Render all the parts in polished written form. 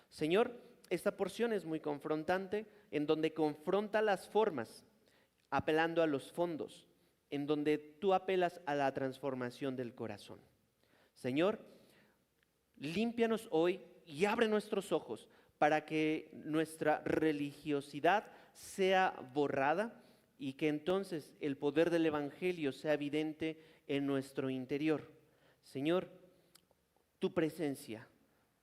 Señor, esta porción es muy confrontante, en donde confronta las formas, apelando a los fondos, en donde tú apelas a la transformación del corazón. Señor, límpianos hoy y abre nuestros ojos para que nuestra religiosidad sea borrada y que entonces el poder del Evangelio sea evidente en nuestro interior. Señor, tu presencia,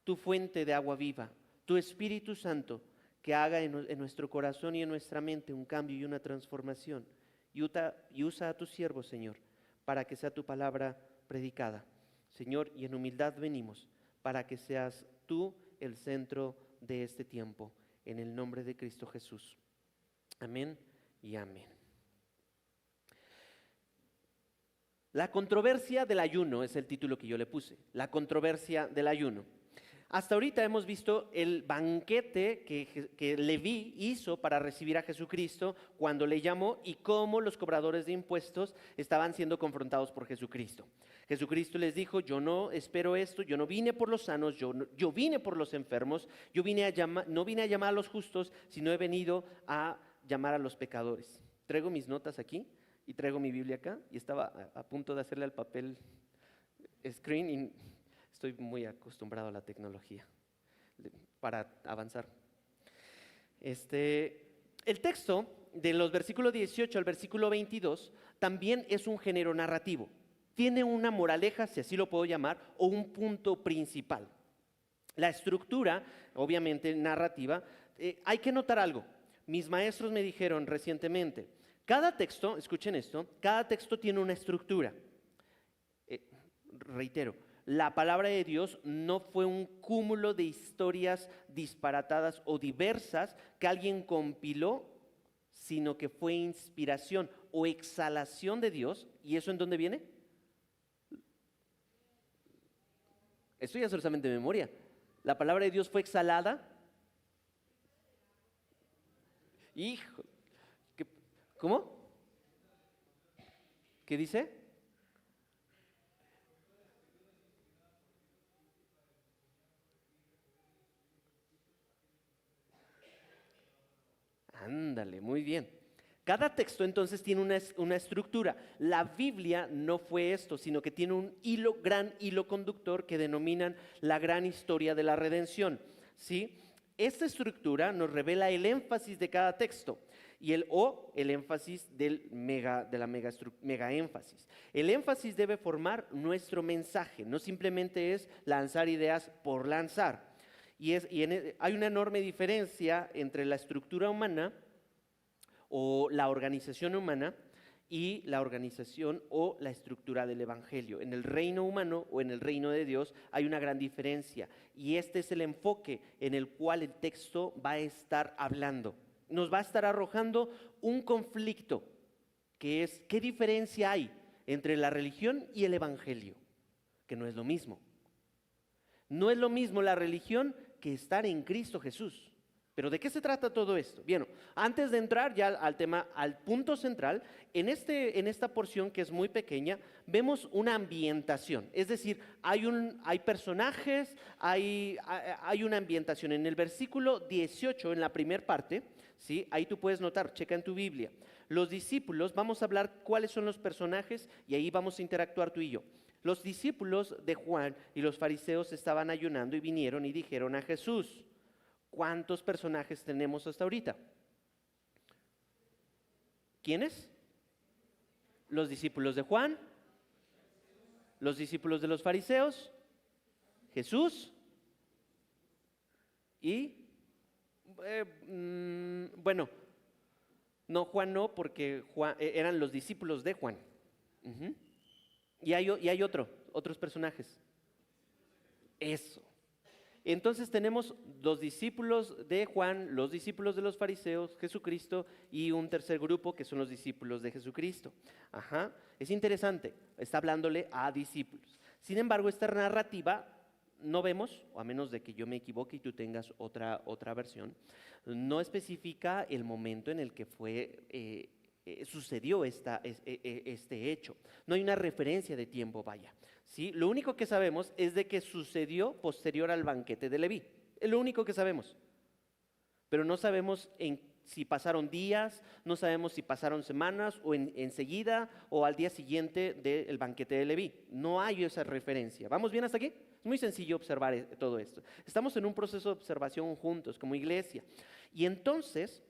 tu fuente de agua viva, tu Espíritu Santo, que haga en nuestro corazón y en nuestra mente un cambio y una transformación. Y usa a tu siervo, Señor, para que sea tu palabra predicada. Señor, y en humildad venimos para que seas tú el centro de este tiempo, en el nombre de Cristo Jesús. Amén y amén. La controversia del ayuno es el título que yo le puse, la controversia del ayuno. Hasta ahorita hemos visto el banquete que Leví hizo para recibir a Jesucristo cuando le llamó y cómo los cobradores de impuestos estaban siendo confrontados por Jesucristo. Jesucristo les dijo, yo no espero esto, yo no vine por los sanos, yo vine por los enfermos, no vine a llamar a los justos, sino he venido a llamar a los pecadores. Traigo mis notas aquí y traigo mi Biblia acá y estaba a punto de hacerle al papel screen y estoy muy acostumbrado a la tecnología para avanzar. El texto de los versículos 18 al versículo 22 también es un género narrativo. Tiene una moraleja, si así lo puedo llamar, o un punto principal. La estructura, obviamente narrativa, hay que notar algo. Mis maestros me dijeron recientemente, cada texto, escuchen esto, cada texto tiene una estructura. Reitero, la palabra de Dios no fue un cúmulo de historias disparatadas o diversas que alguien compiló, sino que fue inspiración o exhalación de Dios. ¿Y eso en dónde viene? Esto ya es solamente memoria. La palabra de Dios fue exhalada. Hijo, ¿cómo? ¿Qué dice? Ándale, muy bien. Cada texto entonces tiene una estructura. La Biblia no fue esto, sino que tiene un gran hilo conductor que denominan la gran historia de la redención. ¿Sí? Esta estructura nos revela el énfasis de cada texto y el énfasis de la mega énfasis. El énfasis debe formar nuestro mensaje, no simplemente es lanzar ideas por lanzar. Hay una enorme diferencia entre la estructura humana o la organización humana y la organización o la estructura del Evangelio. En el reino humano o en el reino de Dios hay una gran diferencia y este es el enfoque en el cual el texto va a estar hablando. Nos va a estar arrojando un conflicto que es ¿qué diferencia hay entre la religión y el Evangelio? Que no es lo mismo. No es lo mismo la religión que estar en Cristo Jesús. ¿Pero de qué se trata todo esto? Bien, antes de entrar ya al tema, al punto central, en esta porción que es muy pequeña, vemos una ambientación. Es decir, hay personajes, hay una ambientación. En el versículo 18, en la primera parte, ¿sí? Ahí tú puedes notar, checa en tu Biblia. Los discípulos, vamos a hablar cuáles son los personajes y ahí vamos a interactuar tú y yo. Los discípulos de Juan y los fariseos estaban ayunando y vinieron y dijeron a Jesús, ¿cuántos personajes tenemos hasta ahorita? ¿Quiénes? Los discípulos de Juan, los discípulos de los fariseos, Jesús y, bueno, no Juan no, porque eran los discípulos de Juan. Y hay otros personajes. Eso. Entonces tenemos los discípulos de Juan, los discípulos de los fariseos, Jesucristo y un tercer grupo que son los discípulos de Jesucristo. Es interesante, está hablándole a discípulos. Sin embargo, esta narrativa no vemos, o a menos de que yo me equivoque y tú tengas otra versión, no especifica el momento en el que sucedió este hecho. No hay una referencia de tiempo, vaya. ¿Sí? Lo único que sabemos es de que sucedió posterior al banquete de Leví. Es lo único que sabemos. Pero no sabemos si pasaron días, no sabemos si pasaron semanas o enseguida o al día siguiente del banquete de Leví. No hay esa referencia. ¿Vamos bien hasta aquí? Es muy sencillo observar todo esto. Estamos en un proceso de observación juntos como iglesia. Y entonces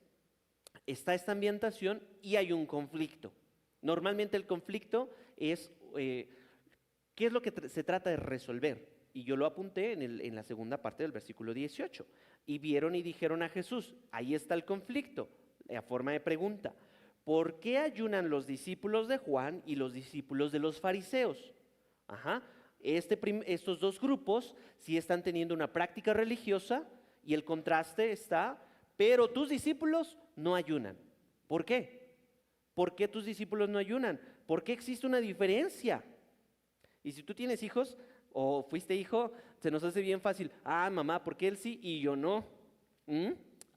está esta ambientación y hay un conflicto. Normalmente el conflicto es, ¿qué es lo que se trata de resolver? Y yo lo apunté en la segunda parte del versículo 18. Y vieron y dijeron a Jesús, ahí está el conflicto, a forma de pregunta. ¿Por qué ayunan los discípulos de Juan y los discípulos de los fariseos? Ajá. Estos dos grupos sí están teniendo una práctica religiosa y el contraste está, pero tus discípulos no ayunan. ¿Por qué? ¿Por qué tus discípulos no ayunan? ¿Por qué existe una diferencia? Y si tú tienes hijos o fuiste hijo, se nos hace bien fácil. Ah, mamá, ¿por qué él sí y yo no?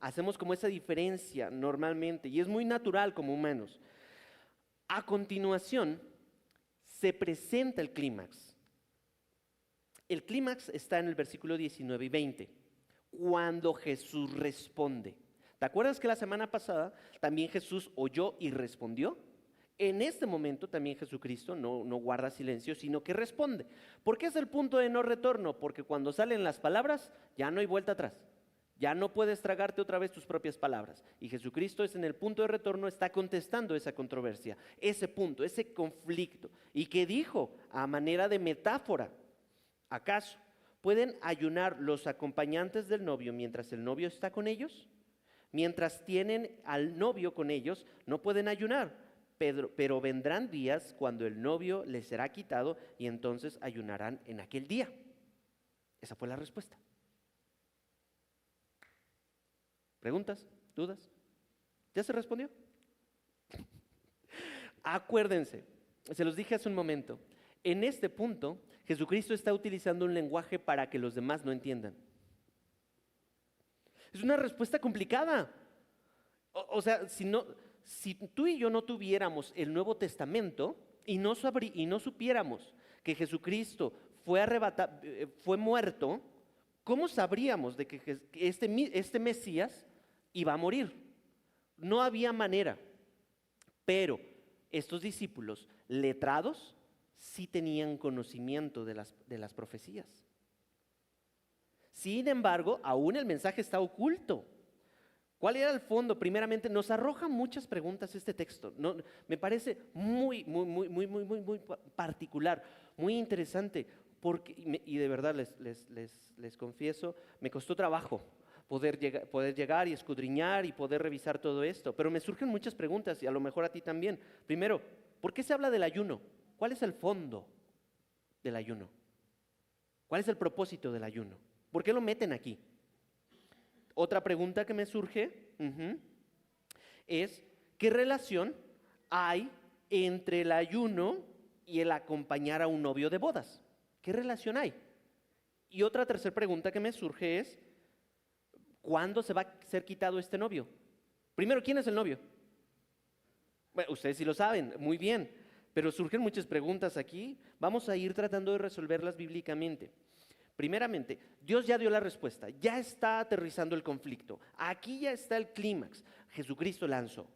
Hacemos como esa diferencia normalmente y es muy natural como humanos. A continuación, se presenta el clímax. El clímax está en el versículo 19 y 20, cuando Jesús responde. ¿Te acuerdas que la semana pasada también Jesús oyó y respondió? En este momento también Jesucristo no guarda silencio, sino que responde. ¿Por qué es el punto de no retorno? Porque cuando salen las palabras, ya no hay vuelta atrás. Ya no puedes tragarte otra vez tus propias palabras. Y Jesucristo es en el punto de retorno, está contestando esa controversia, ese punto, ese conflicto. ¿Y qué dijo? A manera de metáfora. ¿Acaso pueden ayunar los acompañantes del novio mientras el novio está con ellos? Mientras tienen al novio con ellos, no pueden ayunar, pero vendrán días cuando el novio les será quitado y entonces ayunarán en aquel día. Esa fue la respuesta. ¿Preguntas? ¿Dudas? ¿Ya se respondió? Acuérdense, se los dije hace un momento, en este punto Jesucristo está utilizando un lenguaje para que los demás no entiendan. Es una respuesta complicada. O sea, si tú y yo no tuviéramos el Nuevo Testamento y no supiéramos que Jesucristo fue muerto, ¿cómo sabríamos de que este Mesías iba a morir? No había manera. Pero estos discípulos letrados sí tenían conocimiento de las profecías. Sin embargo, aún el mensaje está oculto. ¿Cuál era el fondo? Primeramente, nos arroja muchas preguntas este texto. No, me parece muy particular, muy interesante, y de verdad les confieso, me costó trabajo poder llegar y escudriñar y poder revisar todo esto, pero me surgen muchas preguntas y a lo mejor a ti también. Primero, ¿por qué se habla del ayuno? ¿Cuál es el fondo del ayuno? ¿Cuál es el propósito del ayuno? ¿Por qué lo meten aquí? Otra pregunta que me surge es, ¿qué relación hay entre el ayuno y el acompañar a un novio de bodas? ¿Qué relación hay? Y otra tercera pregunta que me surge es, ¿cuándo se va a ser quitado este novio? Primero, ¿quién es el novio? Bueno, ustedes sí lo saben, muy bien, pero surgen muchas preguntas aquí. Vamos a ir tratando de resolverlas bíblicamente. Primeramente, Dios ya dio la respuesta, ya está aterrizando el conflicto, aquí ya está el clímax, Jesucristo lanzó.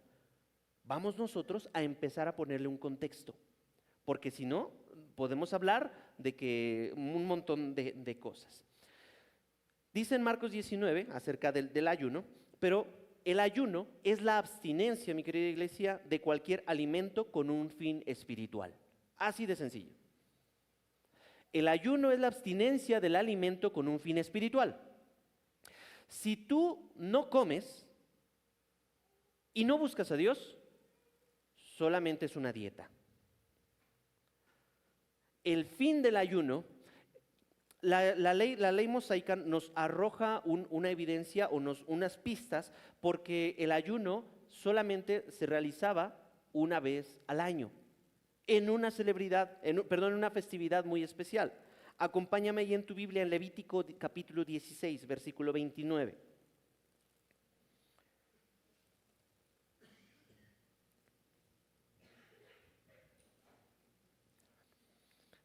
Vamos nosotros a empezar a ponerle un contexto, porque si no, podemos hablar de que un montón de cosas. Dice en Marcos 19 acerca del ayuno, pero el ayuno es la abstinencia, mi querida iglesia, de cualquier alimento con un fin espiritual. Así de sencillo. El ayuno es la abstinencia del alimento con un fin espiritual. Si tú no comes y no buscas a Dios, solamente es una dieta. El fin del ayuno, la ley mosaica nos arroja una evidencia o unas pistas porque el ayuno solamente se realizaba una vez al año. En una una festividad muy especial. Acompáñame ahí en tu Biblia en Levítico capítulo 16, versículo 29.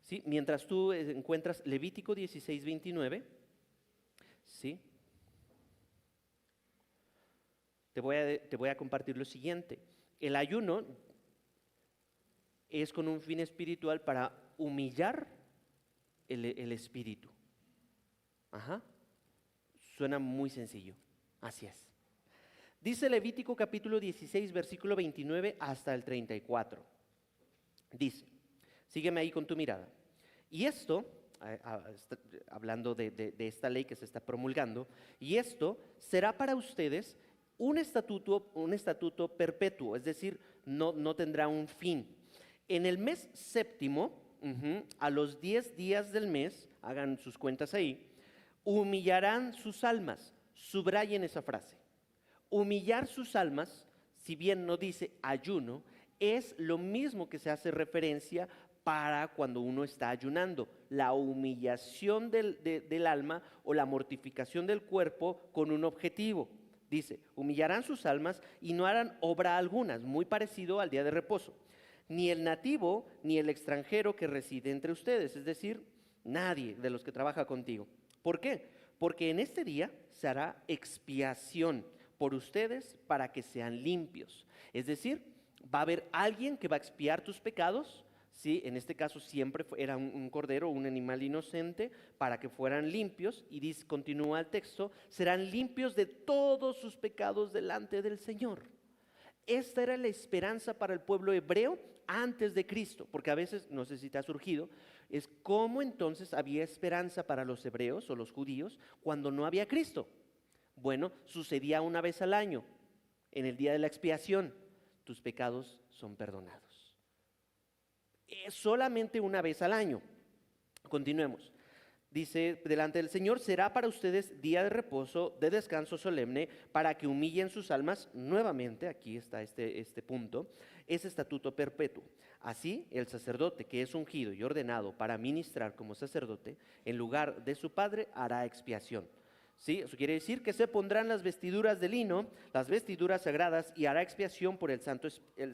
¿Sí? Mientras tú encuentras Levítico 16, 29, ¿sí? te voy a compartir lo siguiente. El ayuno es con un fin espiritual para humillar el espíritu. Ajá. Suena muy sencillo. Así es. Dice Levítico capítulo 16, versículo 29 hasta el 34. Dice, sígueme ahí con tu mirada. Y esto, hablando de esta ley que se está promulgando, y esto será para ustedes un estatuto perpetuo, es decir, no tendrá un fin. En el mes séptimo, a los 10 días del mes, hagan sus cuentas ahí, humillarán sus almas. Subrayen esa frase. Humillar sus almas, si bien no dice ayuno, es lo mismo que se hace referencia para cuando uno está ayunando, la humillación del alma o la mortificación del cuerpo con un objetivo. Dice, humillarán sus almas y no harán obra alguna, muy parecido al día de reposo. Ni el nativo ni el extranjero que reside entre ustedes, es decir, nadie de los que trabaja contigo. ¿Por qué? Porque en este día se hará expiación por ustedes para que sean limpios. Es decir, va a haber alguien que va a expiar tus pecados. Sí, en este caso siempre era un cordero, un animal inocente, para que fueran limpios. Y dice, continúa el texto, serán limpios de todos sus pecados delante del Señor. Esta era la esperanza para el pueblo hebreo antes de Cristo, porque a veces, no sé si te ha surgido, es cómo entonces había esperanza para los hebreos o los judíos cuando no había Cristo. Bueno, sucedía una vez al año, en el día de la expiación, tus pecados son perdonados. Solamente una vez al año. Continuemos. Dice, delante del Señor será para ustedes día de reposo, de descanso solemne, para que humillen sus almas nuevamente. Aquí está este punto. Es estatuto perpetuo. Así, el sacerdote que es ungido y ordenado para ministrar como sacerdote, en lugar de su padre, hará expiación. ¿Sí? Eso quiere decir que se pondrán las vestiduras de lino, las vestiduras sagradas, y hará expiación por el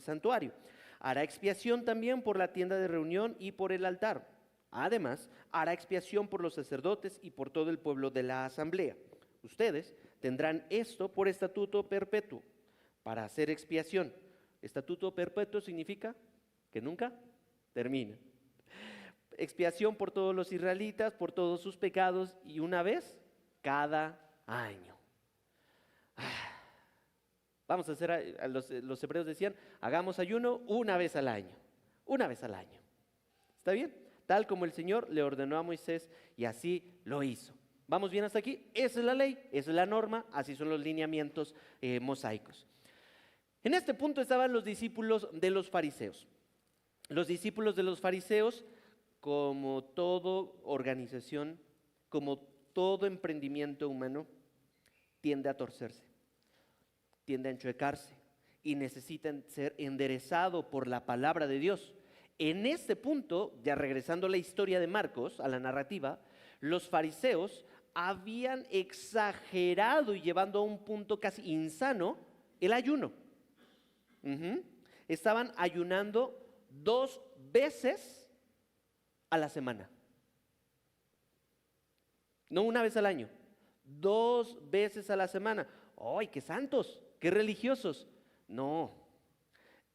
santuario. Hará expiación también por la tienda de reunión y por el altar. Además, hará expiación por los sacerdotes y por todo el pueblo de la asamblea. Ustedes tendrán esto por estatuto perpetuo, para hacer expiación. Estatuto perpetuo significa que nunca termina. Expiación por todos los israelitas, por todos sus pecados, y una vez cada año. Vamos a hacer, los hebreos decían, hagamos ayuno una vez al año. Una vez al año. ¿Está bien? Tal como el Señor le ordenó a Moisés, y así lo hizo. ¿Vamos bien hasta aquí? Esa es la ley, esa es la norma, así son los lineamientos mosaicos. En este punto estaban los discípulos de los fariseos. Los discípulos de los fariseos, como toda organización, como todo emprendimiento humano, tiende a torcerse, tiende a enchuecarse y necesitan ser enderezado por la palabra de Dios. En este punto, ya regresando a la historia de Marcos, a la narrativa, los fariseos habían exagerado y llevando a un punto casi insano el ayuno. Estaban ayunando 2 veces a la semana. No una vez al año, 2 veces a la semana. ¡Ay, qué santos! ¡Qué religiosos! No,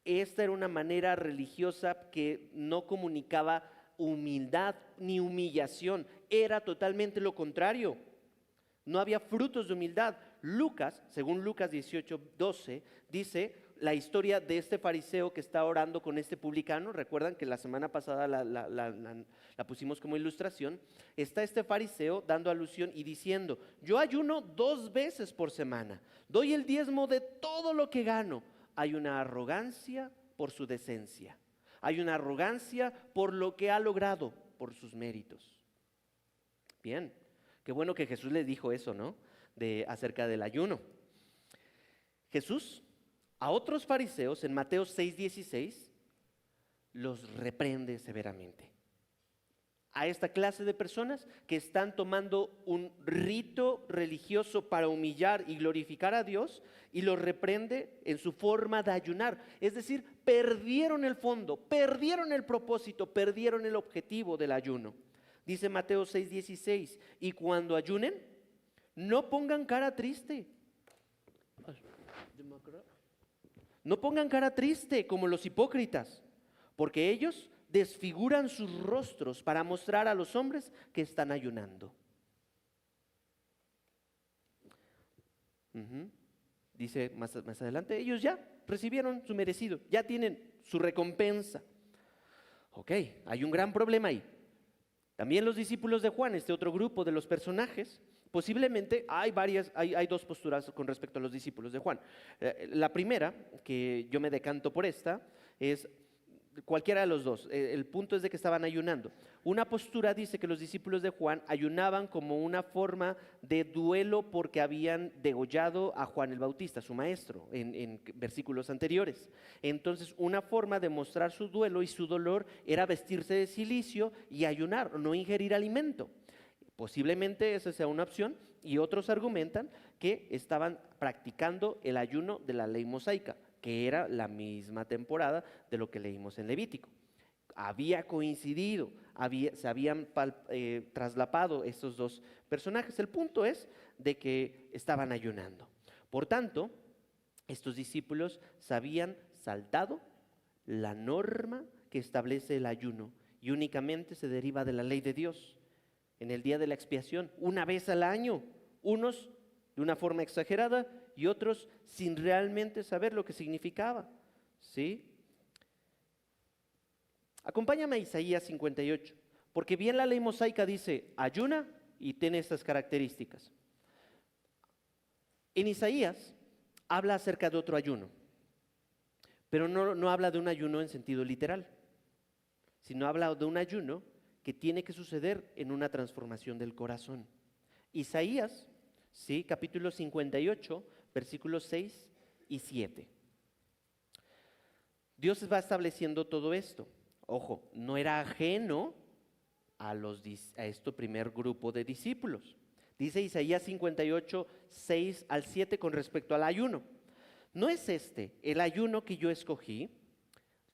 esta era una manera religiosa que no comunicaba humildad ni humillación. Era totalmente lo contrario. No había frutos de humildad. Lucas, según Lucas 18:12, dice la historia de este fariseo que está orando con este publicano. Recuerdan que la semana pasada la pusimos como ilustración. Está este fariseo dando alusión y diciendo, yo ayuno 2 veces por semana, doy el diezmo de todo lo que gano. Hay una arrogancia por su decencia, hay una arrogancia por lo que ha logrado, por sus méritos. Bien, qué bueno que Jesús les dijo eso, ¿no? Acerca del ayuno. Jesús a otros fariseos en Mateo 6:16 los reprende severamente. A esta clase de personas que están tomando un rito religioso para humillar y glorificar a Dios, y los reprende en su forma de ayunar. Es decir, perdieron el fondo, perdieron el propósito, perdieron el objetivo del ayuno. Dice Mateo 6:16, y cuando ayunen, no pongan cara triste. No pongan cara triste como los hipócritas, porque ellos desfiguran sus rostros para mostrar a los hombres que están ayunando. Dice más adelante, ellos ya recibieron su merecido, ya tienen su recompensa. Ok, hay un gran problema ahí. También los discípulos de Juan, este otro grupo de los personajes, posiblemente hay dos posturas con respecto a los discípulos de Juan. La primera, que yo me decanto por esta, es cualquiera de los dos. El punto es de que estaban ayunando. Una postura dice que los discípulos de Juan ayunaban como una forma de duelo porque habían degollado a Juan el Bautista, su maestro, en versículos anteriores. Entonces, una forma de mostrar su duelo y su dolor era vestirse de cilicio y ayunar, no ingerir alimento. Posiblemente esa sea una opción, y otros argumentan que estaban practicando el ayuno de la ley mosaica, que era la misma temporada de lo que leímos en Levítico. Había coincidido, se habían traslapado estos dos personajes. El punto es de que estaban ayunando. Por tanto, estos discípulos se habían saltado la norma que establece el ayuno y únicamente se deriva de la ley de Dios. En el día de la expiación, una vez al año, unos de una forma exagerada y otros sin realmente saber lo que significaba, ¿sí? Acompáñame a Isaías 58, porque bien la ley mosaica dice ayuna y tiene estas características. En Isaías habla acerca de otro ayuno, pero no habla de un ayuno en sentido literal, sino habla de un ayuno que tiene que suceder en una transformación del corazón. Isaías, ¿sí? Capítulo 58, versículos 6 y 7. Dios va estableciendo todo esto. Ojo, no era ajeno a este primer grupo de discípulos. Dice Isaías 58, 6 al 7 con respecto al ayuno. ¿No es este el ayuno que yo escogí?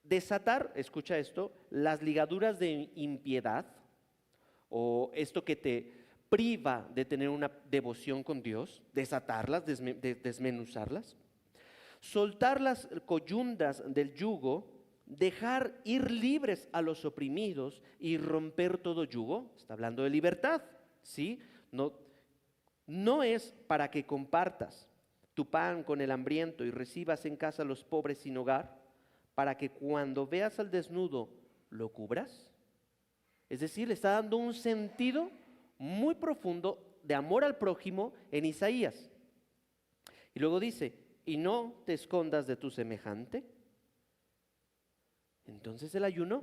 Desatar, escucha esto, las ligaduras de impiedad, o esto que te priva de tener una devoción con Dios, desatarlas, desmenuzarlas, soltar las coyundas del yugo, dejar ir libres a los oprimidos y romper todo yugo. Está hablando de libertad, ¿sí? No es para que compartas tu pan con el hambriento y recibas en casa a los pobres sin hogar, para que cuando veas al desnudo lo cubras. Es decir, le está dando un sentido muy profundo de amor al prójimo en Isaías. Y luego dice, y no te escondas de tu semejante. Entonces el ayuno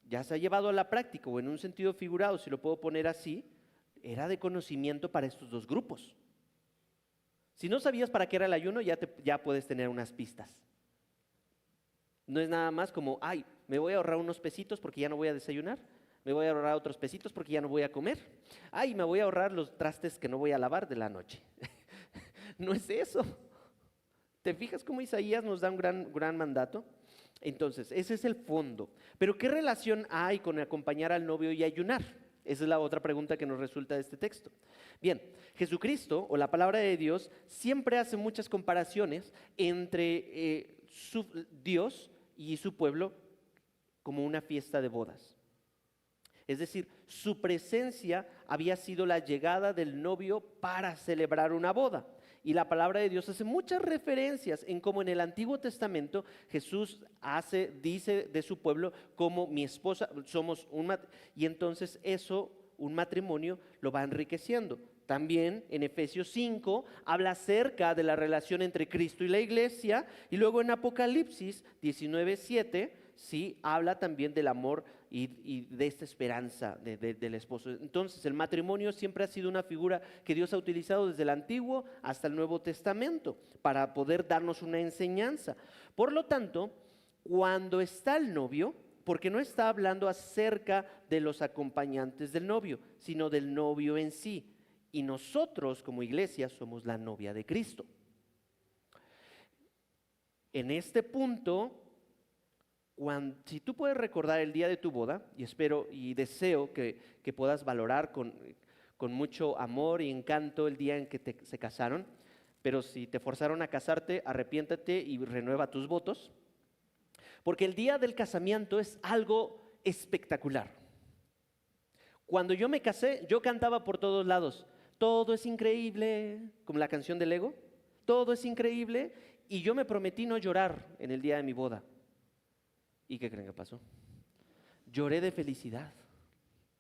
ya se ha llevado a la práctica, o en un sentido figurado, si lo puedo poner así, era de conocimiento para estos dos grupos. Si no sabías para qué era el ayuno, ya puedes tener unas pistas. No es nada más como, ay, me voy a ahorrar unos pesitos porque ya no voy a desayunar, me voy a ahorrar otros pesitos porque ya no voy a comer, ay, me voy a ahorrar los trastes que no voy a lavar de la noche. No es eso. ¿Te fijas cómo Isaías nos da un gran mandato? Entonces, ese es el fondo. Pero ¿qué relación hay con acompañar al novio y ayunar? Esa es la otra pregunta que nos resulta de este texto. Bien, Jesucristo o la palabra de Dios siempre hace muchas comparaciones entre Dios y su pueblo como una fiesta de bodas. Es decir, su presencia había sido la llegada del novio para celebrar una boda. Y la palabra de Dios hace muchas referencias en cómo en el Antiguo Testamento Jesús dice de su pueblo como mi esposa, y entonces eso, un matrimonio, lo va enriqueciendo. También en Efesios 5 habla acerca de la relación entre Cristo y la iglesia, y luego en Apocalipsis 19:7 sí habla también del amor y de esta esperanza del esposo. Entonces el matrimonio siempre ha sido una figura que Dios ha utilizado desde el Antiguo hasta el Nuevo Testamento para poder darnos una enseñanza. Por lo tanto, cuando está el novio, porque no está hablando acerca de los acompañantes del novio, sino del novio en sí. Y nosotros como iglesia somos la novia de Cristo. En este punto, si tú puedes recordar el día de tu boda, y espero y deseo que puedas valorar con mucho amor y encanto el día en que se casaron, pero si te forzaron a casarte, arrepiéntate y renueva tus votos, porque el día del casamiento es algo espectacular. Cuando yo me casé, yo cantaba por todos lados, todo es increíble, como la canción del Lego, todo es increíble, y yo me prometí no llorar en el día de mi boda. ¿Y qué creen que pasó? Lloré de felicidad.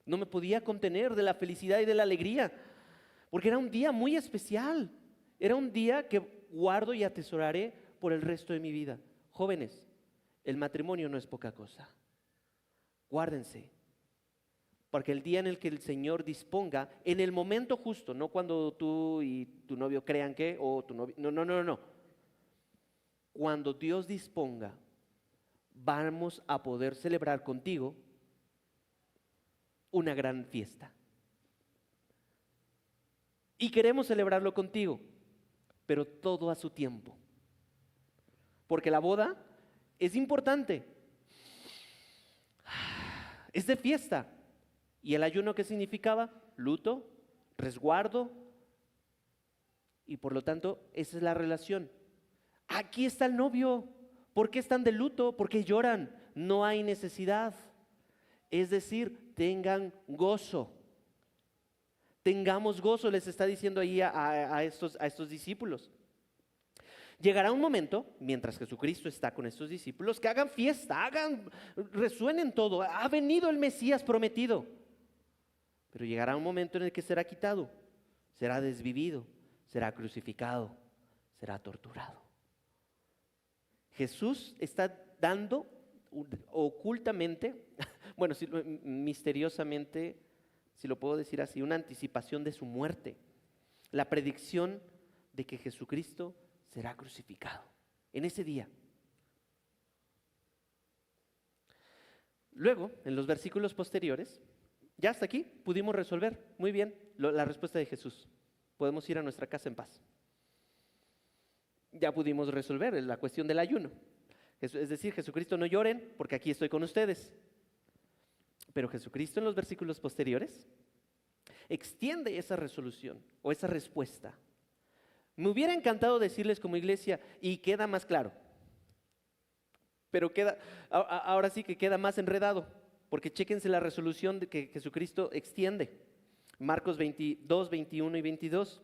No me podía contener de la felicidad y de la alegría, porque era un día muy especial. Era un día que guardo y atesoraré por el resto de mi vida. Jóvenes, el matrimonio no es poca cosa. Guárdense, porque el día en el que el Señor disponga, en el momento justo, no cuando tú y tu novio crean que, o tu novio, no. Cuando Dios disponga, vamos a poder celebrar contigo una gran fiesta. Y queremos celebrarlo contigo, pero todo a su tiempo. Porque la boda es importante, es de fiesta. ¿Y el ayuno qué significaba? Luto, resguardo, y por lo tanto esa es la relación. Aquí está el novio. ¿Por qué están de luto? ¿Por qué lloran? No hay necesidad. Es decir, tengan gozo. Tengamos gozo, les está diciendo ahí a estos discípulos. Llegará un momento, mientras Jesucristo está con estos discípulos, que hagan fiesta, resuenen todo. Ha venido el Mesías prometido. Pero llegará un momento en el que será quitado, será desvivido, será crucificado, será torturado. Jesús está dando ocultamente, bueno, misteriosamente, si lo puedo decir así, una anticipación de su muerte, la predicción de que Jesucristo será crucificado en ese día. Luego, en los versículos posteriores, ya hasta aquí pudimos resolver muy bien la respuesta de Jesús. Podemos ir a nuestra casa en paz. Ya pudimos resolver la cuestión del ayuno. Es decir, Jesucristo, no lloren porque aquí estoy con ustedes. Pero Jesucristo en los versículos posteriores extiende esa resolución o esa respuesta. Me hubiera encantado decirles como iglesia, y queda más claro, pero ahora sí que queda más enredado, porque chéquense la resolución de que Jesucristo extiende. Marcos 22, 21 y 22.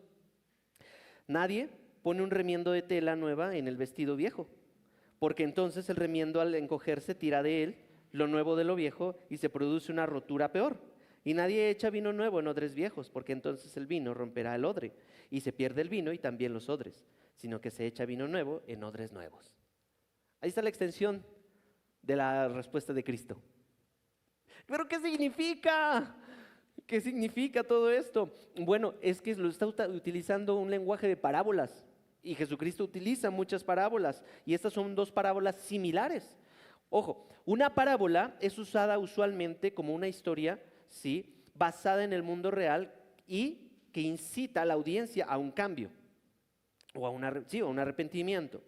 Nadie pone un remiendo de tela nueva en el vestido viejo, porque entonces el remiendo al encogerse tira de él lo nuevo de lo viejo y se produce una rotura peor. Y nadie echa vino nuevo en odres viejos, porque entonces el vino romperá el odre y se pierde el vino y también los odres, sino que se echa vino nuevo en odres nuevos. Ahí está la extensión de la respuesta de Cristo. ¿Pero qué significa? ¿Qué significa todo esto? Bueno, es que lo está utilizando un lenguaje de parábolas, y Jesucristo utiliza muchas parábolas, y estas son dos parábolas similares. Ojo, una parábola es usada usualmente como una historia, ¿sí?, basada en el mundo real y que incita a la audiencia a un cambio o a un arrepentimiento.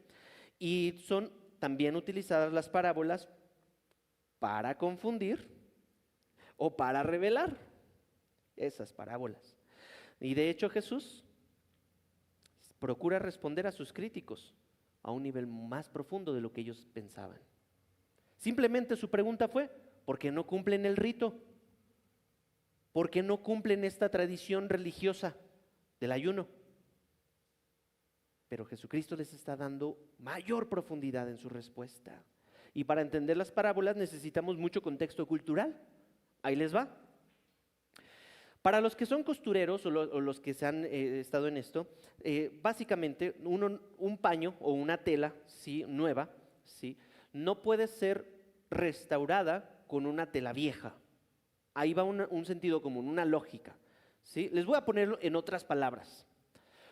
Y son también utilizadas las parábolas para confundir o para revelar, esas parábolas. Y de hecho Jesús procura responder a sus críticos a un nivel más profundo de lo que ellos pensaban. Simplemente su pregunta fue, ¿por qué no cumplen el rito? ¿Por qué no cumplen esta tradición religiosa del ayuno? Pero Jesucristo les está dando mayor profundidad en su respuesta. Y para entender las parábolas necesitamos mucho contexto cultural. Ahí les va. Para los que son costureros o los que se han estado en esto, básicamente un paño o una tela, ¿sí?, nueva, ¿sí?, no puede ser restaurada con una tela vieja. Ahí va un sentido común, una lógica, ¿sí? Les voy a ponerlo en otras palabras.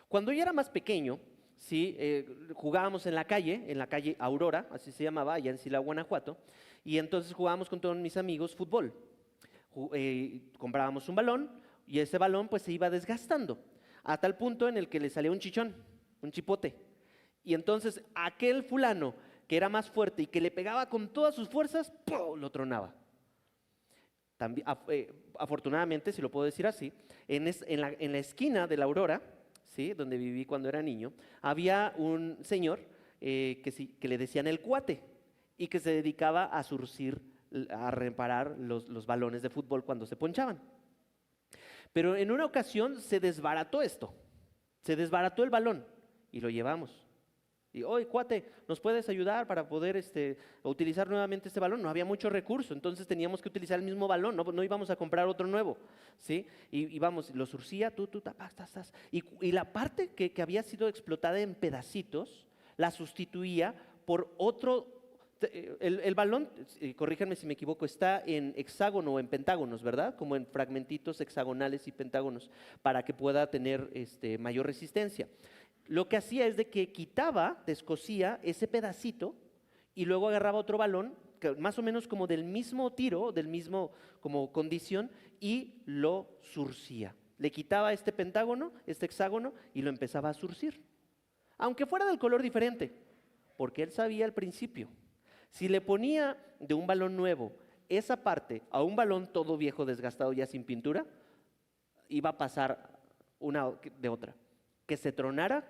Cuando yo era más pequeño, ¿sí?, jugábamos en la calle Aurora, así se llamaba, allá en Silao, Guanajuato, y entonces jugábamos con todos mis amigos fútbol. Comprábamos un balón y ese balón pues se iba desgastando a tal punto en el que le salía un chichón, un chipote, y entonces aquel fulano que era más fuerte y que le pegaba con todas sus fuerzas, ¡pum!, lo tronaba. También, afortunadamente, si lo puedo decir así, en la esquina de la Aurora ¿sí? Donde viví cuando era niño, había un señor que le decían el cuate y que se dedicaba a surcir, a reparar los balones de fútbol cuando se ponchaban. Pero en una ocasión se desbarató esto, se desbarató el balón y lo llevamos. Y, oye, cuate, ¿nos puedes ayudar para poder utilizar nuevamente este balón? No había mucho recurso, entonces teníamos que utilizar el mismo balón, no íbamos a comprar otro nuevo, ¿sí? Y vamos, lo surcía, tú, tapas, tas. Y la parte que había sido explotada en pedacitos, la sustituía por otro. El balón, corríjanme si me equivoco, está en hexágono o en pentágonos, ¿verdad? Como en fragmentitos hexagonales y pentágonos, para que pueda tener mayor resistencia. Lo que hacía es de que quitaba, descosía ese pedacito y luego agarraba otro balón, más o menos como del mismo tiro, del mismo como condición, y lo surcía. Le quitaba este pentágono, este hexágono, y lo empezaba a surcir. Aunque fuera del color diferente, porque él sabía al principio. Si le ponía de un balón nuevo esa parte a un balón todo viejo, desgastado, ya sin pintura, iba a pasar una de otra. Que se tronara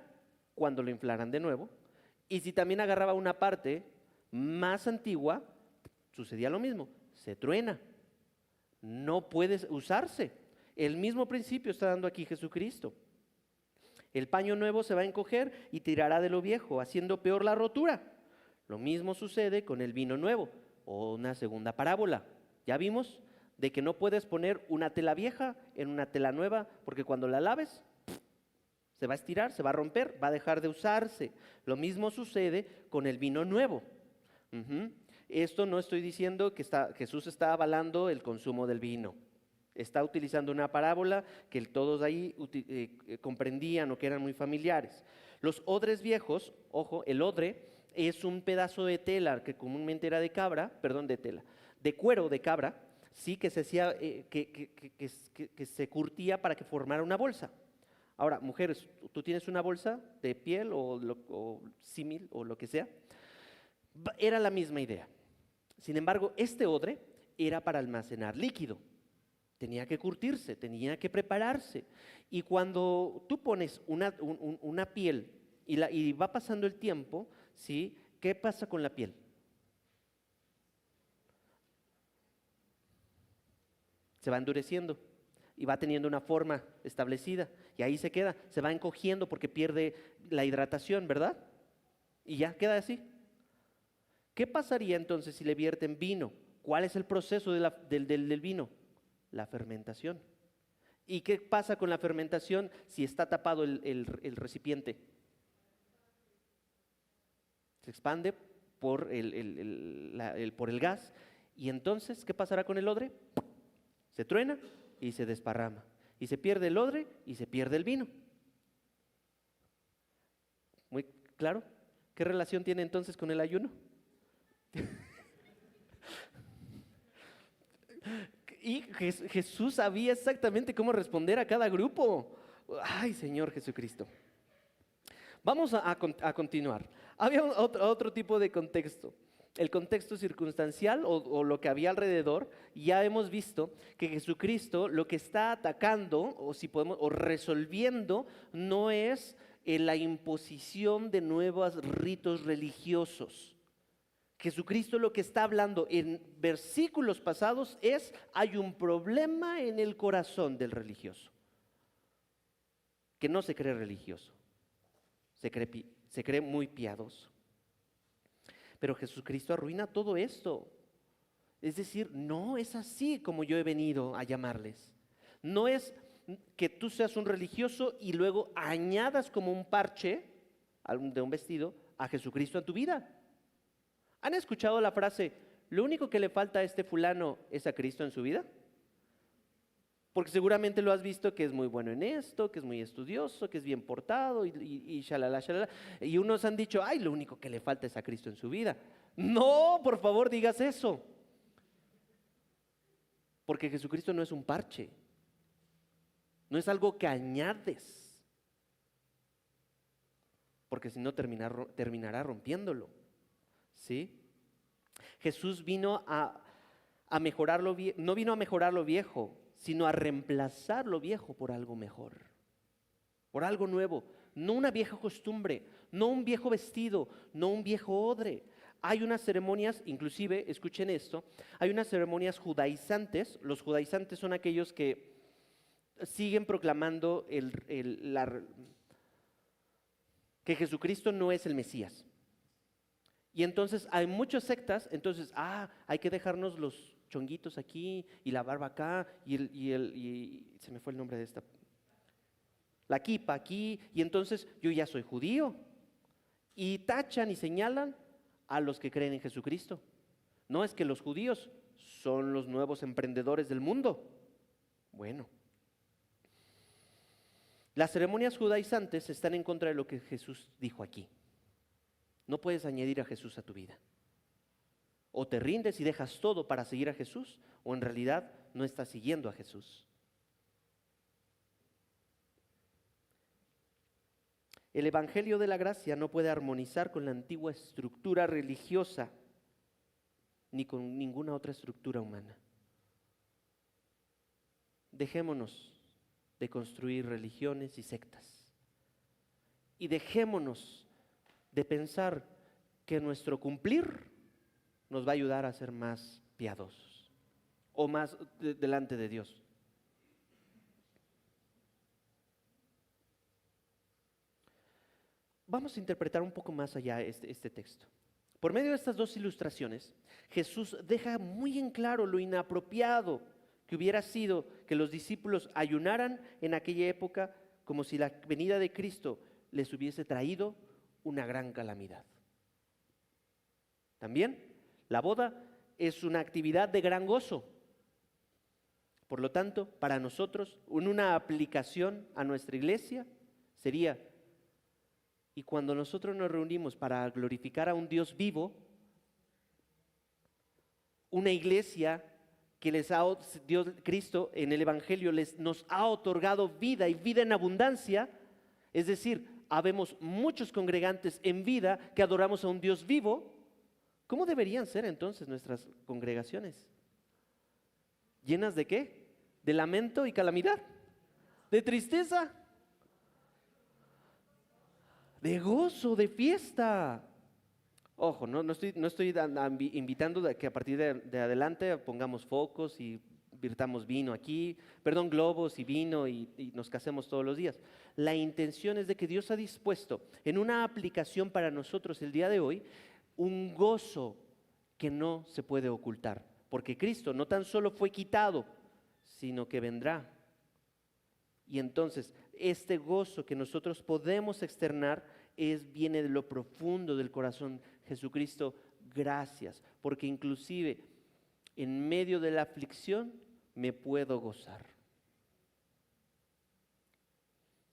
cuando lo inflaran de nuevo, y si también agarraba una parte más antigua, sucedía lo mismo, se truena, no puede usarse. El mismo principio está dando aquí Jesucristo. El paño nuevo se va a encoger y tirará de lo viejo, haciendo peor la rotura. Lo mismo sucede con el vino nuevo, o una segunda parábola. ¿Ya vimos? De que no puedes poner una tela vieja en una tela nueva, porque cuando la laves, se va a estirar, se va a romper, va a dejar de usarse. Lo mismo sucede con el vino nuevo. Esto no estoy diciendo que Jesús está avalando el consumo del vino. Está utilizando una parábola que todos ahí comprendían o que eran muy familiares. Los odres viejos, ojo, el odre es un pedazo de tela que comúnmente era de cuero de cabra, sí, que se hacía, que se curtía para que formara una bolsa. Ahora, mujeres, tú tienes una bolsa de piel o símil o lo que sea, era la misma idea. Sin embargo, este odre era para almacenar líquido. Tenía que curtirse, tenía que prepararse. Y cuando tú pones una piel y va pasando el tiempo, ¿sí? ¿Qué pasa con la piel? Se va endureciendo y va teniendo una forma establecida y ahí se queda, se va encogiendo porque pierde la hidratación, ¿verdad? Y ya queda así. ¿Qué pasaría entonces si le vierten vino? ¿Cuál es el proceso del vino? La fermentación. ¿Y qué pasa con la fermentación si está tapado el recipiente? Se expande por el gas. Y entonces, ¿qué pasará con el odre? Se truena y se desparrama. Y se pierde el odre y se pierde el vino. ¿Muy claro? ¿Qué relación tiene entonces con el ayuno? Y Jesús sabía exactamente cómo responder a cada grupo. Ay, Señor Jesucristo. Vamos a continuar. Había otro tipo de contexto. El contexto circunstancial o lo que había alrededor. Ya hemos visto que Jesucristo lo que está atacando o resolviendo no es la imposición de nuevos ritos religiosos. Jesucristo lo que está hablando en versículos pasados es: hay un problema en el corazón del religioso, que no se cree religioso, se cree muy piadoso. Pero Jesucristo arruina todo esto. Es decir, no es así como yo he venido a llamarles. No es que tú seas un religioso y luego añadas como un parche de un vestido a Jesucristo en tu vida. ¿Han escuchado la frase, lo único que le falta a este fulano es a Cristo en su vida? Porque seguramente lo has visto que es muy bueno en esto, que es muy estudioso, que es bien portado y shalala, shalala. Y unos han dicho, ay, lo único que le falta es a Cristo en su vida. No, por favor, digas eso. Porque Jesucristo no es un parche. No es algo que añades. Porque si no terminará rompiéndolo. ¿Sí? Jesús vino a mejorar no vino a mejorar lo viejo, sino a reemplazar lo viejo por algo mejor. por algo nuevo, no una vieja costumbre, no un viejo vestido, no un viejo odre. Hay unas ceremonias, inclusive, escuchen esto, hay unas ceremonias judaizantes. Los judaizantes son aquellos que siguen proclamando que Jesucristo no es el Mesías. Y entonces hay muchas sectas, entonces, hay que dejarnos los chonguitos aquí y la barba acá y se me fue el nombre de esta, la kipa aquí, y entonces yo ya soy judío. Y tachan y señalan a los que creen en Jesucristo. No es que los judíos son los nuevos emprendedores del mundo. Bueno, las ceremonias judaizantes están en contra de lo que Jesús dijo aquí. No puedes añadir a Jesús a tu vida. O te rindes y dejas todo para seguir a Jesús, o en realidad no estás siguiendo a Jesús. El Evangelio de la Gracia no puede armonizar con la antigua estructura religiosa ni con ninguna otra estructura humana. Dejémonos de construir religiones y sectas. Y dejémonos de pensar que nuestro cumplir nos va a ayudar a ser más piadosos o más delante de Dios. Vamos a interpretar un poco más allá este texto. Por medio de estas dos ilustraciones, Jesús deja muy en claro lo inapropiado que hubiera sido que los discípulos ayunaran en aquella época como si la venida de Cristo les hubiese traído una gran calamidad. También, la boda es una actividad de gran gozo. Por lo tanto, para nosotros, una aplicación a nuestra iglesia sería: y cuando nosotros nos reunimos para glorificar a un Dios vivo, una iglesia que Dios, Cristo en el Evangelio nos ha otorgado vida y vida en abundancia, es decir, habemos muchos congregantes en vida que adoramos a un Dios vivo. ¿Cómo deberían ser entonces nuestras congregaciones? ¿Llenas de qué? ¿De lamento y calamidad? ¿De tristeza? De gozo, de fiesta. Ojo, no estoy invitando a que a partir de adelante pongamos focos y virtamos vino aquí, globos y vino y nos casemos todos los días. La intención es de que Dios ha dispuesto en una aplicación para nosotros el día de hoy un gozo que no se puede ocultar, porque Cristo no tan solo fue quitado, sino que vendrá. Y entonces este gozo que nosotros podemos externar viene de lo profundo del corazón. Jesucristo, gracias, porque inclusive en medio de la aflicción me puedo gozar.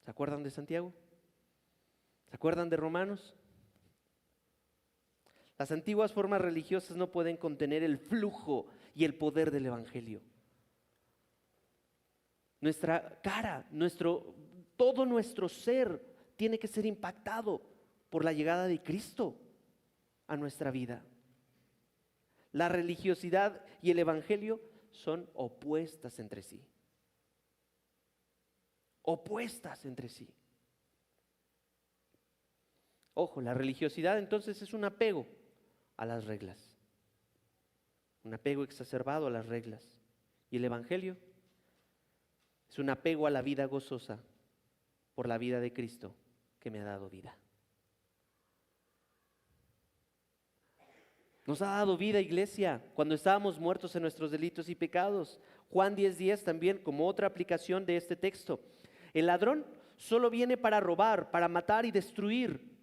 ¿Se acuerdan de Santiago? ¿Se acuerdan de Romanos? Las antiguas formas religiosas no pueden contener el flujo y el poder del Evangelio. Nuestra cara, todo nuestro ser tiene que ser impactado por la llegada de Cristo a nuestra vida. La religiosidad y el Evangelio son opuestas entre sí. Opuestas entre sí. Ojo, la religiosidad entonces es un apego a las reglas. Un apego exacerbado a las reglas. Y el Evangelio es un apego a la vida gozosa por la vida de Cristo que me ha dado vida. Nos ha dado vida, iglesia, cuando estábamos muertos en nuestros delitos y pecados. Juan 10:10 también como otra aplicación de este texto. El ladrón solo viene para robar, para matar y destruir.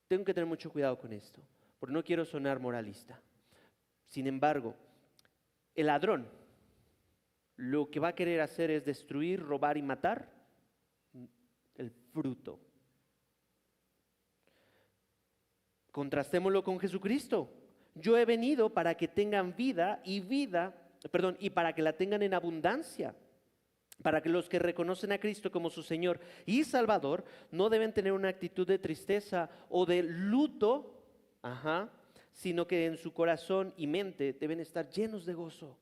Tengo que tener mucho cuidado con esto, porque no quiero sonar moralista. Sin embargo, el ladrón lo que va a querer hacer es destruir, robar y matar el fruto. Contrastémoslo con Jesucristo. Yo he venido para que tengan vida y para que la tengan en abundancia. Para que los que reconocen a Cristo como su Señor y Salvador no deben tener una actitud de tristeza o de luto, sino que en su corazón y mente deben estar llenos de gozo.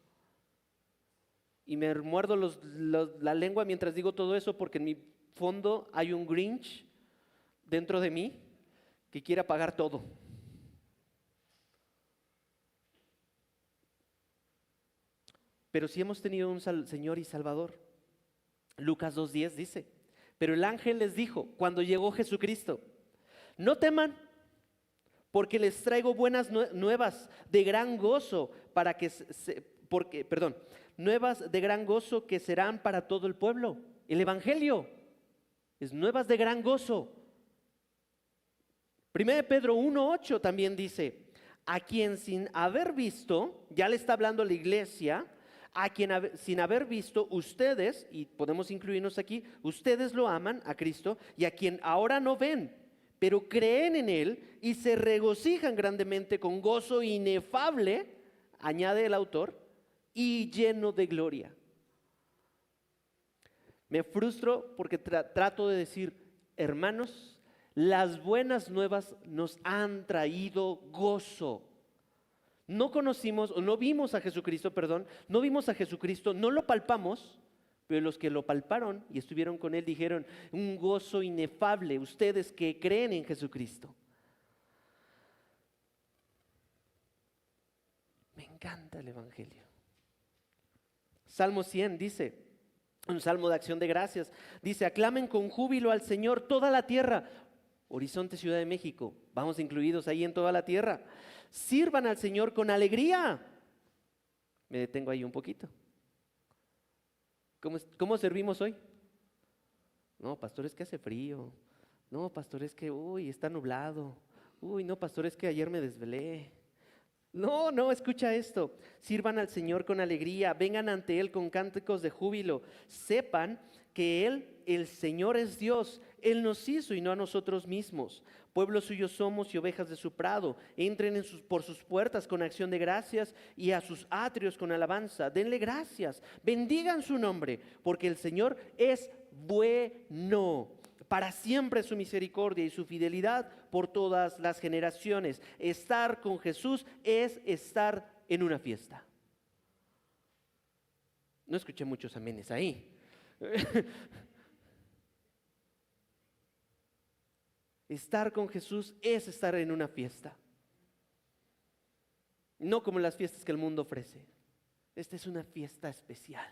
Y me muerdo la lengua mientras digo todo eso, porque en mi fondo hay un Grinch dentro de mí que quiere apagar todo. Pero sí hemos tenido un Señor y Salvador. Lucas 2:10 dice, pero el ángel les dijo, cuando llegó Jesucristo, no teman, porque les traigo buenas nuevas de gran gozo nuevas de gran gozo que serán para todo el pueblo. El evangelio es nuevas de gran gozo. 1 Pedro 1:8 también dice, a quien sin haber visto, ya le está hablando a la iglesia, a quien sin haber visto ustedes, y podemos incluirnos aquí, ustedes lo aman a Cristo, y a quien ahora no ven, pero creen en Él y se regocijan grandemente con gozo inefable, añade el autor, y lleno de gloria. Me frustro porque trato de decir, hermanos, las buenas nuevas nos han traído gozo. No conocimos, o no vimos a Jesucristo, no vimos a Jesucristo, no lo palpamos, pero los que lo palparon y estuvieron con Él dijeron, un gozo inefable, ustedes que creen en Jesucristo. Me encanta el Evangelio. Salmo 100 dice, un salmo de acción de gracias, dice, aclamen con júbilo al Señor toda la tierra. Horizonte, Ciudad de México, vamos incluidos ahí en toda la tierra. Sirvan al Señor con alegría. Me detengo ahí un poquito. ¿Cómo servimos hoy? No, pastor, es que hace frío. No, pastor, es que, está nublado. No, pastor, es que ayer me desvelé. No, escucha esto. Sirvan al Señor con alegría, vengan ante Él con cánticos de júbilo. Sepan que Él, el Señor es Dios. Él nos hizo y no a nosotros mismos. Pueblo suyo somos y ovejas de su prado. Entren por sus puertas con acción de gracias y a sus atrios con alabanza. Denle gracias, bendigan su nombre, porque el Señor es bueno. Para siempre su misericordia y su fidelidad por todas las generaciones. Estar con Jesús es estar en una fiesta. No escuché muchos amenes ahí. Estar con Jesús es estar en una fiesta. No como las fiestas que el mundo ofrece. Esta es una fiesta especial,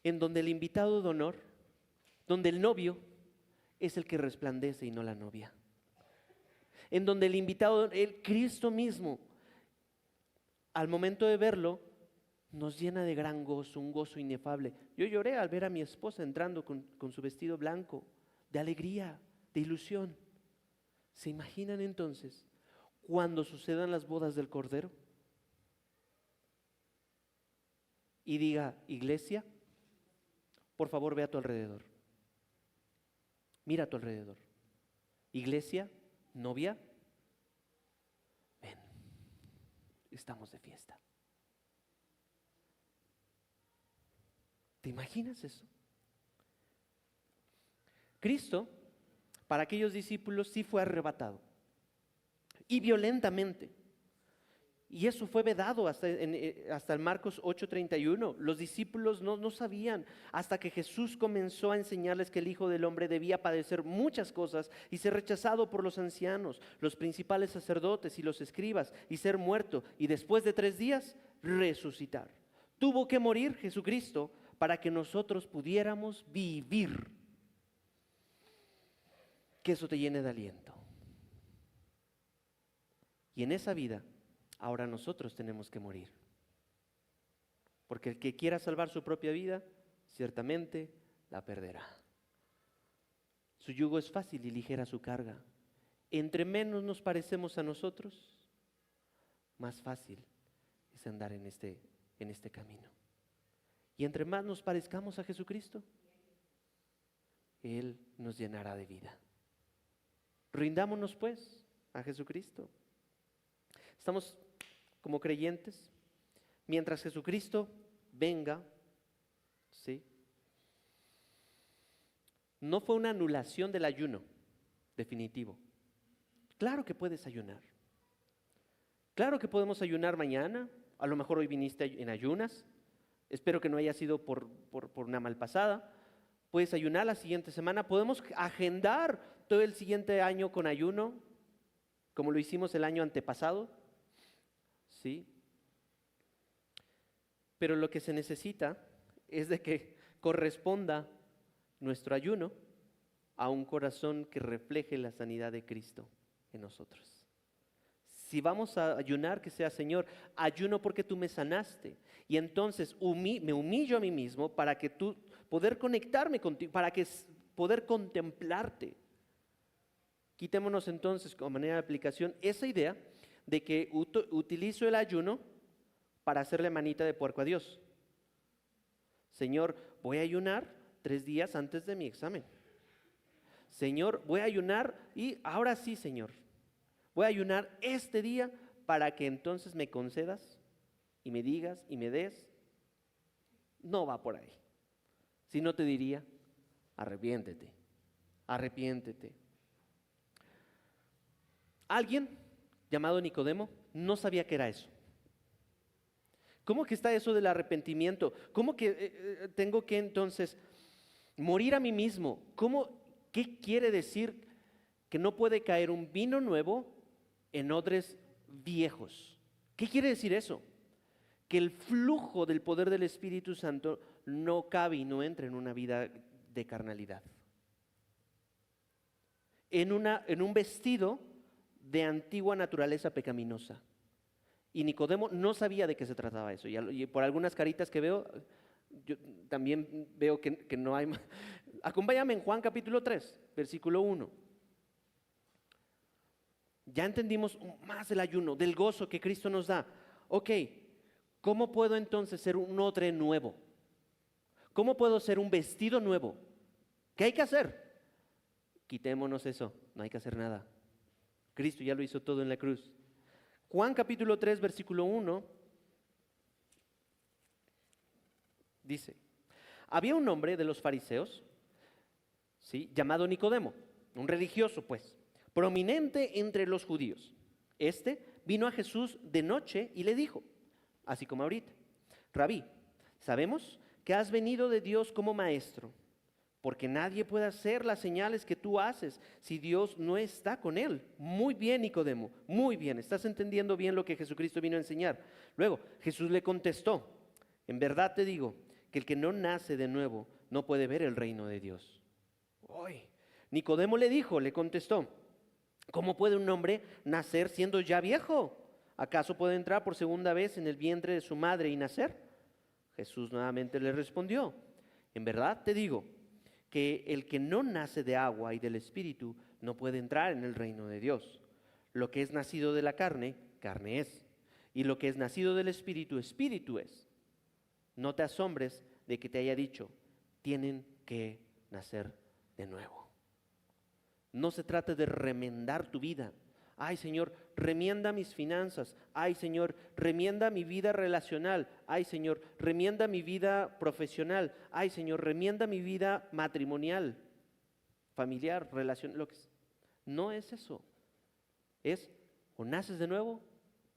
en donde el invitado de honor, donde el novio es el que resplandece y no la novia. En donde el invitado, el Cristo mismo, al momento de verlo, nos llena de gran gozo, un gozo inefable. Yo lloré al ver a mi esposa entrando con su vestido blanco, de alegría, de ilusión. ¿Se imaginan entonces cuando sucedan las bodas del Cordero? Y diga, iglesia, por favor ve a tu alrededor. Mira a tu alrededor. Iglesia, novia, ven, estamos de fiesta. ¿Te imaginas eso? Cristo, para aquellos discípulos, sí fue arrebatado, y violentamente. Y eso fue vedado hasta el Marcos 8:31. Los discípulos no sabían hasta que Jesús comenzó a enseñarles que el Hijo del Hombre debía padecer muchas cosas y ser rechazado por los ancianos, los principales sacerdotes y los escribas, y ser muerto, y después de 3 días resucitar. Tuvo que morir Jesucristo para que nosotros pudiéramos vivir. Que eso te llene de aliento. Y en esa vida, ahora nosotros tenemos que morir. Porque el que quiera salvar su propia vida, ciertamente la perderá. Su yugo es fácil y ligera su carga. Entre menos nos parecemos a nosotros, más fácil es andar en este camino. Y entre más nos parezcamos a Jesucristo, Él nos llenará de vida. Rindámonos pues a Jesucristo. Estamos como creyentes, mientras Jesucristo venga, ¿sí? No fue una anulación del ayuno definitivo. Claro que puedes ayunar. Claro que podemos ayunar mañana. A lo mejor hoy viniste en ayunas. Espero que no haya sido por una malpasada. puedes ayunar la siguiente semana, podemos agendar todo el siguiente año con ayuno, como lo hicimos el año antepasado, ¿sí? Pero lo que se necesita es de que corresponda nuestro ayuno a un corazón que refleje la sanidad de Cristo en nosotros. Si vamos a ayunar, que sea: Señor, ayuno porque tú me sanaste. Y entonces me humillo a mí mismo para que tú, poder conectarme contigo, para que poder contemplarte. Quitémonos entonces, como manera de aplicación, esa idea de que utilizo el ayuno para hacerle manita de puerco a Dios. Señor, voy a ayunar 3 días antes de mi examen. Señor, voy a ayunar y ahora sí, Señor, voy a ayunar este día para que entonces me concedas y me digas y me des. No va por ahí. Si no, te diría: arrepiéntete, arrepiéntete. Alguien llamado Nicodemo no sabía qué era eso. ¿Cómo que está eso del arrepentimiento? ¿Cómo que tengo que entonces morir a mí mismo? ¿Qué quiere decir que no puede caer un vino nuevo en odres viejos? ¿Qué quiere decir eso? Que el flujo del poder del Espíritu Santo no cabe y no entra en una vida de carnalidad. En un vestido de antigua naturaleza pecaminosa. Y Nicodemo no sabía de qué se trataba eso. Y por algunas caritas que veo, yo también veo que no hay. Acompáñame en Juan capítulo 3, versículo 1. Ya entendimos más del ayuno, del gozo que Cristo nos da. Ok, ¿cómo puedo entonces ser un odre nuevo? ¿Cómo puedo ser un vestido nuevo? ¿Qué hay que hacer? Quitémonos eso, no hay que hacer nada. Cristo ya lo hizo todo en la cruz. Juan capítulo 3, versículo 1, dice: había un hombre de los fariseos, ¿sí?, llamado Nicodemo, un religioso pues, prominente entre los judíos. Este vino a Jesús de noche y le dijo, así como ahorita: Rabí, sabemos que has venido de Dios como maestro, porque nadie puede hacer las señales que tú haces si Dios no está con él. Muy bien, Nicodemo, muy bien, estás entendiendo bien lo que Jesucristo vino a enseñar. Luego Jesús le contestó: en verdad te digo que el que no nace de nuevo no puede ver el reino de Dios. Uy. Nicodemo le contestó: ¿cómo puede un hombre nacer siendo ya viejo? ¿Acaso puede entrar por segunda vez en el vientre de su madre y nacer? Jesús nuevamente le respondió: en verdad te digo que el que no nace de agua y del Espíritu no puede entrar en el reino de Dios. Lo que es nacido de la carne, carne es, y lo que es nacido del Espíritu, Espíritu es. No te asombres de que te haya dicho: tienen que nacer de nuevo. No se trata de remendar tu vida. Ay, Señor, remienda mis finanzas. Ay, Señor, remienda mi vida relacional. Ay, Señor, remienda mi vida profesional. Ay, Señor, remienda mi vida matrimonial, familiar, relación. No es eso. Es: o naces de nuevo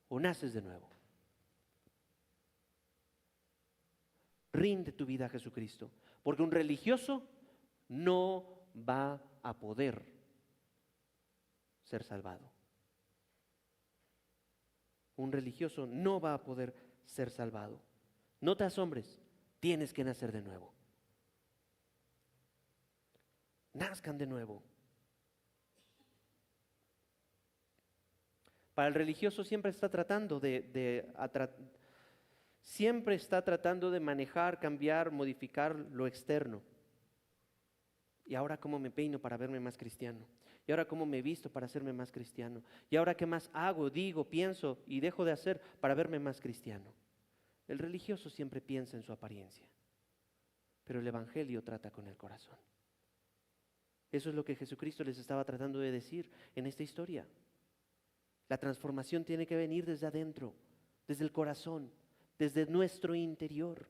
o naces de nuevo. Rinde tu vida a Jesucristo, porque un religioso no va a poder ser salvado. Un religioso no va a poder ser salvado. No te asombres, tienes que nacer de nuevo. Nazcan de nuevo. Para el religioso siempre está tratando siempre está tratando de manejar, cambiar, modificar lo externo. ¿Y ahora cómo me peino para verme más cristiano? ¿Y ahora cómo me visto para hacerme más cristiano? ¿Y ahora qué más hago, digo, pienso y dejo de hacer para verme más cristiano? El religioso siempre piensa en su apariencia, pero el Evangelio trata con el corazón. Eso es lo que Jesucristo les estaba tratando de decir en esta historia. La transformación tiene que venir desde adentro, desde el corazón, desde nuestro interior.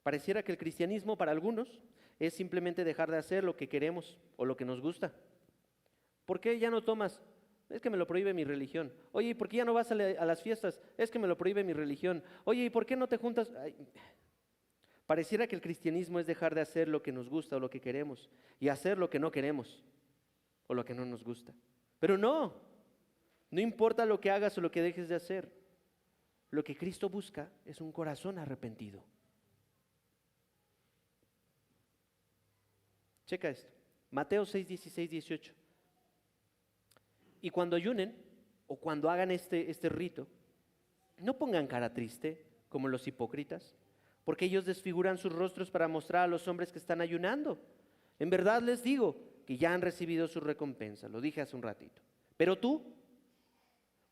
Pareciera que el cristianismo para algunos es simplemente dejar de hacer lo que queremos o lo que nos gusta. ¿Por qué ya no tomas Es que me lo prohíbe mi religión. Oye, ¿y por qué ya no vas a las fiestas? Es que me lo prohíbe mi religión. Oye, ¿y por qué no te juntas? Ay, pareciera que el cristianismo es dejar de hacer lo que nos gusta o lo que queremos y hacer lo que no queremos o lo que no nos gusta. Pero no, no importa lo que hagas o lo que dejes de hacer. Lo que Cristo busca es un corazón arrepentido. Checa esto. Mateo 6, 16, 18. Y cuando ayunen o cuando hagan este rito, no pongan cara triste como los hipócritas, porque ellos desfiguran sus rostros para mostrar a los hombres que están ayunando. En verdad les digo que ya han recibido su recompensa, lo dije hace un ratito. Pero tú,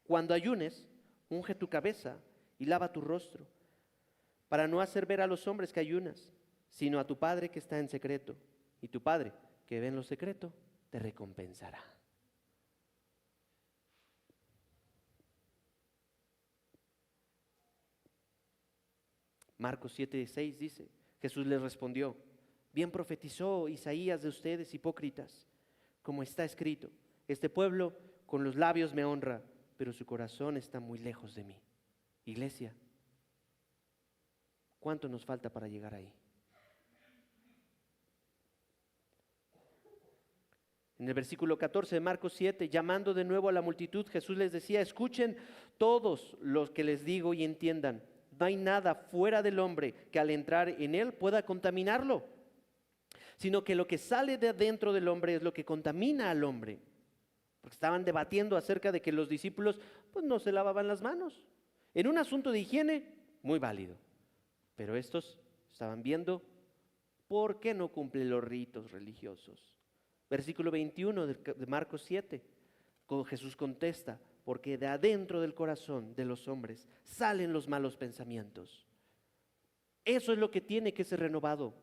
cuando ayunes, unge tu cabeza y lava tu rostro, para no hacer ver a los hombres que ayunas, sino a tu Padre que está en secreto. Y tu Padre que ve en lo secreto, te recompensará. Marcos 7:6 dice, Jesús les respondió, bien profetizó Isaías de ustedes, hipócritas, como está escrito, este pueblo con los labios me honra, pero su corazón está muy lejos de mí. Iglesia, ¿cuánto nos falta para llegar ahí? En el versículo 14 de Marcos 7, llamando de nuevo a la multitud, Jesús les decía, escuchen todos los que les digo y entiendan. No hay nada fuera del hombre que al entrar en él pueda contaminarlo, sino que lo que sale de adentro del hombre es lo que contamina al hombre. Porque estaban debatiendo acerca de que los discípulos pues, no se lavaban las manos. En un asunto de higiene, muy válido. Pero estos estaban viendo por qué no cumplen los ritos religiosos. Versículo 21 de Marcos 7, Jesús contesta, porque de adentro del corazón de los hombres salen los malos pensamientos. Eso es lo que tiene que ser renovado.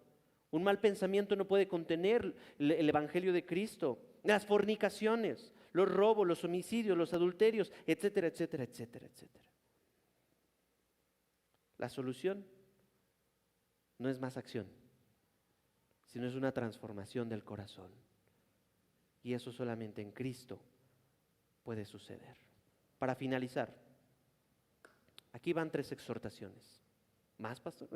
Un mal pensamiento no puede contener el evangelio de Cristo. Las fornicaciones, los robos, los homicidios, los adulterios, etcétera, etcétera, etcétera, etcétera. La solución no es más acción, sino es una transformación del corazón. Y eso solamente en Cristo puede suceder. Para finalizar, aquí van 3 exhortaciones. ¿Más, pastor?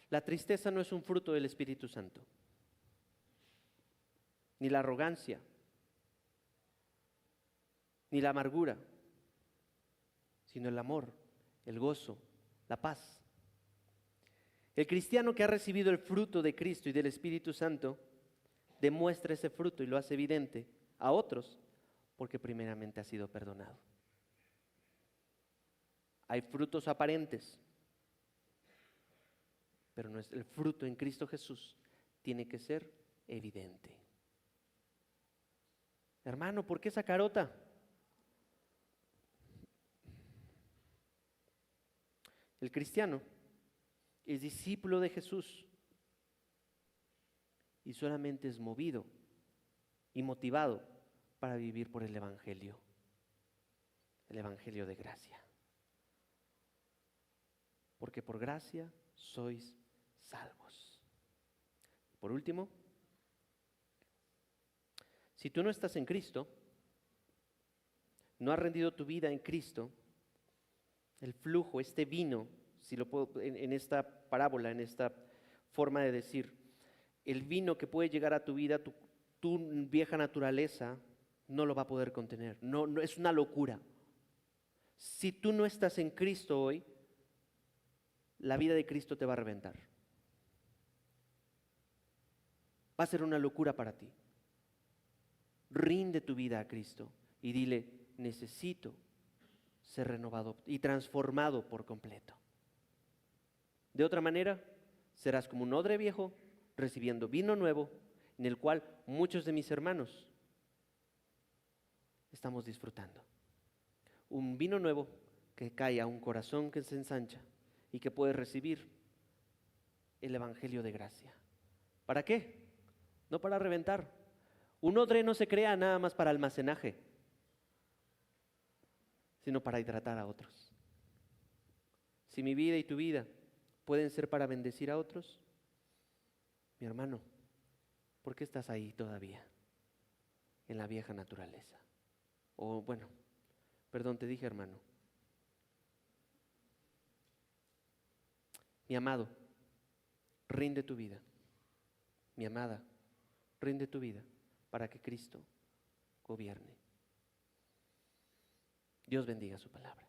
La tristeza no es un fruto del Espíritu Santo, ni la arrogancia, ni la amargura, sino el amor, el gozo, la paz. El cristiano que ha recibido el fruto de Cristo y del Espíritu Santo demuestra ese fruto y lo hace evidente a otros porque primeramente ha sido perdonado. Hay frutos aparentes, pero el fruto en Cristo Jesús tiene que ser evidente. Hermano, ¿por qué esa carota? El cristiano es discípulo de Jesús y solamente es movido y motivado para vivir por el Evangelio de gracia. Porque por gracia sois salvos. Por último, si tú no estás en Cristo, no has rendido tu vida en Cristo, el flujo, este vino, si lo puedo, en esta parábola, en esta forma de decir, el vino que puede llegar a tu vida, tu vieja naturaleza, no lo va a poder contener. No, es una locura. Si tú no estás en Cristo hoy, la vida de Cristo te va a reventar. Va a ser una locura para ti. Rinde tu vida a Cristo y dile, necesito ser renovado y transformado por completo. De otra manera, serás como un odre viejo recibiendo vino nuevo, en el cual muchos de mis hermanos estamos disfrutando. Un vino nuevo que cae a un corazón que se ensancha y que puede recibir el Evangelio de gracia. ¿Para qué? No para reventar. Un odre no se crea nada más para almacenaje, sino para hidratar a otros. Si mi vida y tu vida pueden ser para bendecir a otros. Mi hermano, ¿por qué estás ahí todavía? En la vieja naturaleza. O bueno, perdón, te dije hermano. Mi amado, rinde tu vida. Mi amada, rinde tu vida para que Cristo gobierne. Dios bendiga su palabra.